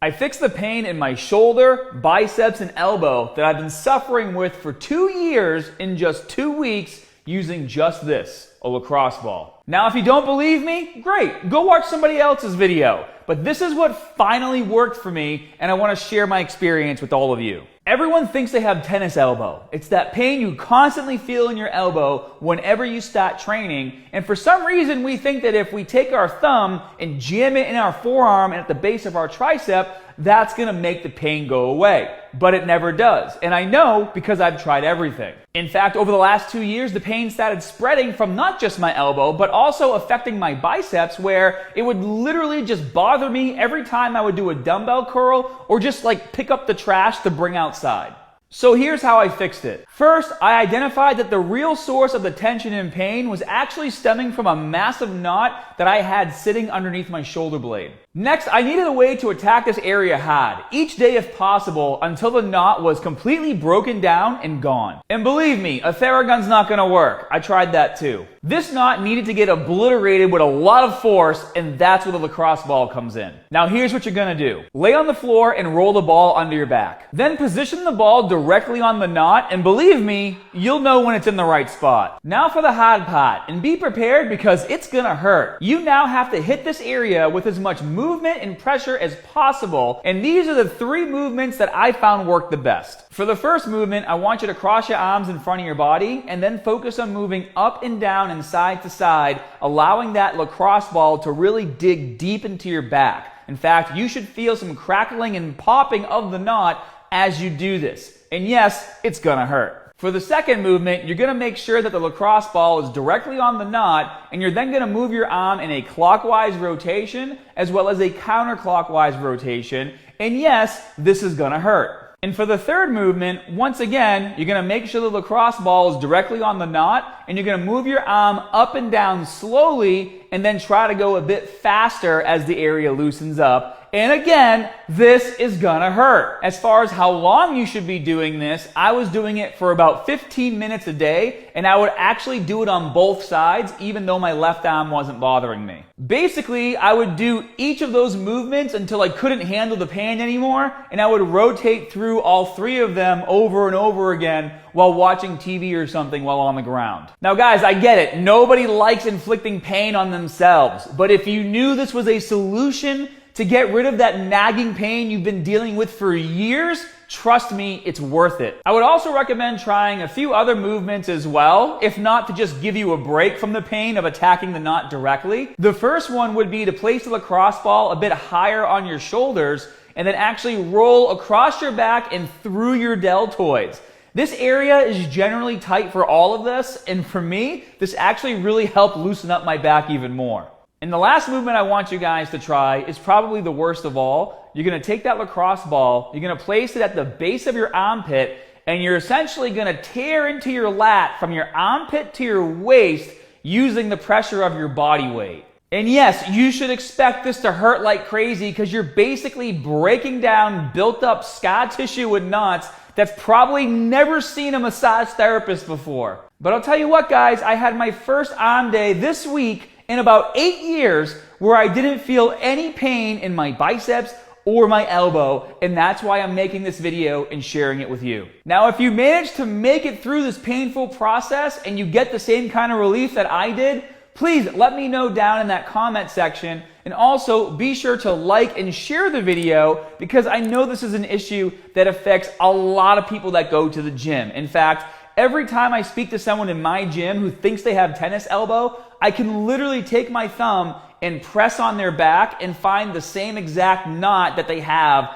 I fixed the pain in my shoulder, biceps, and elbow that I've been suffering with for 2 years in just 2 weeks using just this, a lacrosse ball. Now, if you don't believe me, great, go watch somebody else's video. But this is what finally worked for me, and I want to share my experience with all of you. Everyone thinks they have tennis elbow. It's that pain you constantly feel in your elbow whenever you start training. And for some reason, we think that if we take our thumb and jam it in our forearm and at the base of our tricep, that's going to make the pain go away. But it never does. And I know because I've tried everything. In fact, over the last 2 years, the pain started spreading from not just my elbow, but also affecting my biceps, where it would literally just bother me every time I would do a dumbbell curl or just like pick up the trash to bring outside. So here's how I fixed it. First, I identified that the real source of the tension and pain was actually stemming from a massive knot that I had sitting underneath my shoulder blade. Next, I needed a way to attack this area hard, each day if possible, until the knot was completely broken down and gone. And believe me, a Theragun's not gonna work. I tried that too. This knot needed to get obliterated with a lot of force, and that's where the lacrosse ball comes in. Now here's what you're gonna do. Lay on the floor and roll the ball under your back. Then position the ball directly on the knot, and believe me, you'll know when it's in the right spot. Now for the hard part, and be prepared because it's gonna hurt. You now have to hit this area with as much movement and pressure as possible, and these are the 3 movements that I found work the best. For the first movement, I want you to cross your arms in front of your body and then focus on moving up and down and side to side, allowing that lacrosse ball to really dig deep into your back. In fact, you should feel some crackling and popping of the knot as you do this. And yes, it's gonna hurt. For the second movement, you're gonna make sure that the lacrosse ball is directly on the knot, and you're then gonna move your arm in a clockwise rotation as well as a counterclockwise rotation. And yes, this is gonna hurt. And for the third movement, once again, you're gonna make sure the lacrosse ball is directly on the knot, and you're gonna move your arm up and down slowly, and then try to go a bit faster as the area loosens up. And again, this is gonna hurt. As far as how long you should be doing this, I was doing it for about 15 minutes a day, and I would actually do it on both sides, even though my left arm wasn't bothering me. Basically, I would do each of those movements until I couldn't handle the pain anymore, and I would rotate through all 3 of them over and over again while watching TV or something while on the ground. Now guys, I get it. Nobody likes inflicting pain on themselves, but if you knew this was a solution to get rid of that nagging pain you've been dealing with for years, trust me, it's worth it. I would also recommend trying a few other movements as well, if not to just give you a break from the pain of attacking the knot directly. The first one would be to place the lacrosse ball a bit higher on your shoulders and then actually roll across your back and through your deltoids. This area is generally tight for all of this, and for me, this actually really helped loosen up my back even more. And the last movement I want you guys to try is probably the worst of all. You're gonna take that lacrosse ball, you're gonna place it at the base of your armpit, and you're essentially gonna tear into your lat from your armpit to your waist using the pressure of your body weight. And yes, you should expect this to hurt like crazy because you're basically breaking down built up scar tissue and knots that's probably never seen a massage therapist before. But I'll tell you what guys, I had my first arm day this week in about 8 years where I didn't feel any pain in my biceps or my elbow, and that's why I'm making this video and sharing it with you. Now, if you manage to make it through this painful process and you get the same kind of relief that I did, please let me know down in that comment section, and also be sure to like and share the video because I know this is an issue that affects a lot of people that go to the gym. In fact, every time I speak to someone in my gym who thinks they have tennis elbow, I can literally take my thumb and press on their back and find the same exact knot that they have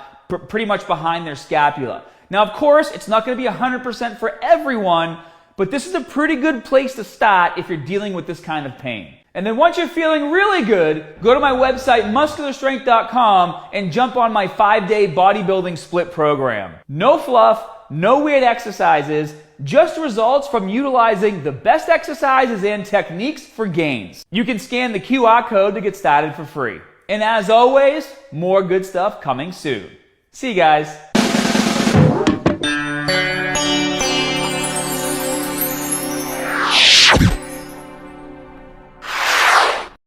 pretty much behind their scapula. Now, of course, it's not going to be 100% for everyone, but this is a pretty good place to start if you're dealing with this kind of pain. And then once you're feeling really good, go to my website, muscularstrength.com, and jump on my 5-day bodybuilding split program. No fluff, no weird exercises, just results from utilizing the best exercises and techniques for gains. You can scan the QR code to get started for free. And as always, more good stuff coming soon. See you guys.